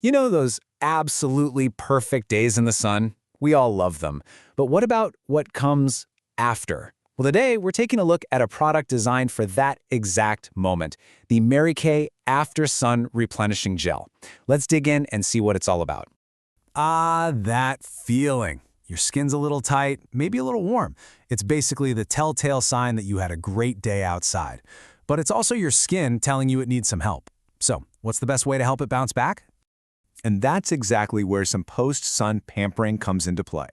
You know those absolutely perfect days in the sun? We all love them. But what about what comes after? Well, today we're taking a look at a product designed for that exact moment, the Mary Kay After Sun Replenishing Gel. Let's dig in and see what it's all about. Ah, that feeling. Your skin's a little tight, maybe a little warm. It's basically the telltale sign that you had a great day outside. But it's also your skin telling you it needs some help. So, what's the best way to help it bounce back? And that's exactly where some post-sun pampering comes into play.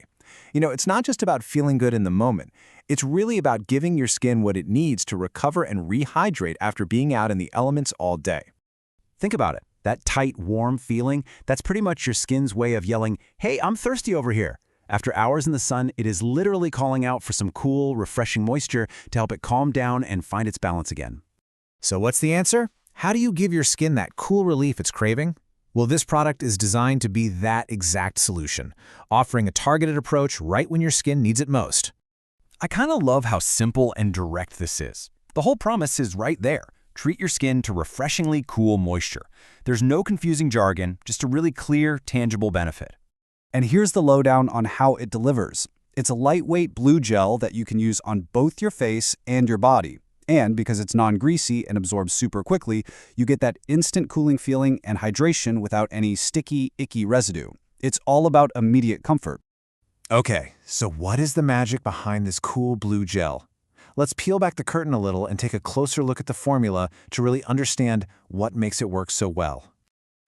You know, it's not just about feeling good in the moment. It's really about giving your skin what it needs to recover and rehydrate after being out in the elements all day. Think about it. That tight, warm feeling, that's pretty much your skin's way of yelling, "Hey, I'm thirsty over here." After hours in the sun, it is literally calling out for some cool, refreshing moisture to help it calm down and find its balance again. So what's the answer? How do you give your skin that cool relief it's craving? Well, this product is designed to be that exact solution, offering a targeted approach right when your skin needs it most. I kind of love how simple and direct this is. The whole promise is right there. Treat your skin to refreshingly cool moisture. There's no confusing jargon, just a really clear, tangible benefit. And here's the lowdown on how it delivers. It's a lightweight blue gel that you can use on both your face and your body. And because it's non-greasy and absorbs super quickly, you get that instant cooling feeling and hydration without any sticky, icky residue. It's all about immediate comfort. Okay, so what is the magic behind this cool blue gel? Let's peel back the curtain a little and take a closer look at the formula to really understand what makes it work so well.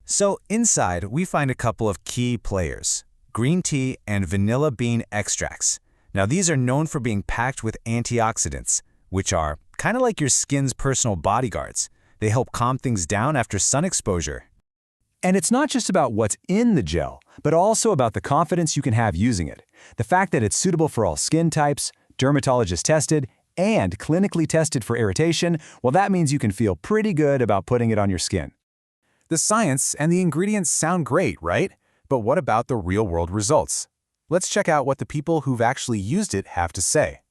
So inside, we find a couple of key players: green tea and vanilla bean extracts. Now these are known for being packed with antioxidants, which are kind of like your skin's personal bodyguards. They help calm things down after sun exposure. And it's not just about what's in the gel, but also about the confidence you can have using it. The fact that it's suitable for all skin types, dermatologist-tested, and clinically tested for irritation, well, that means you can feel pretty good about putting it on your skin. The science and the ingredients sound great, right? But what about the real-world results? Let's check out what the people who've actually used it have to say.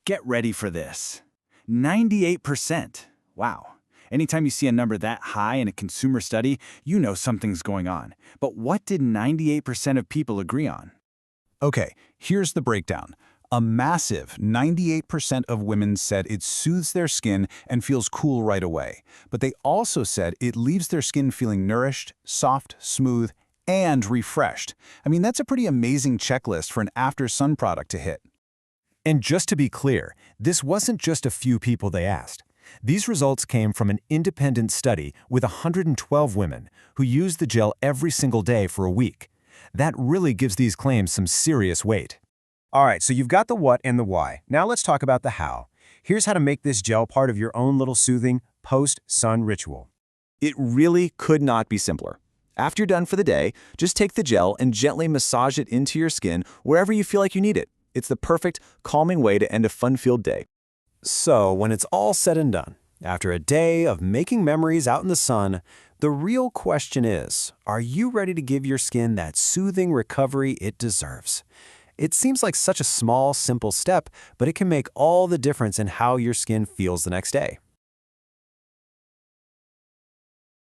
Get ready for this. 98%. Wow. Anytime you see a number that high in a consumer study, you know something's going on. But what did 98% of people agree on? Okay, here's the breakdown. A massive 98% of women said it soothes their skin and feels cool right away. But they also said it leaves their skin feeling nourished, soft, smooth, and refreshed. I mean, that's a pretty amazing checklist for an after-sun product to hit. And just to be clear, this wasn't just a few people they asked. These results came from an independent study with 112 women who used the gel every single day for a week. That really gives these claims some serious weight. All right, so you've got the what and the why. Now let's talk about the how. Here's how to make this gel part of your own little soothing post-sun ritual. It really could not be simpler. After you're done for the day, just take the gel and gently massage it into your skin wherever you feel like you need it. It's the perfect, calming way to end a fun-filled day. So when it's all said and done, after a day of making memories out in the sun, the real question is, are you ready to give your skin that soothing recovery it deserves? It seems like such a small, simple step, but it can make all the difference in how your skin feels the next day.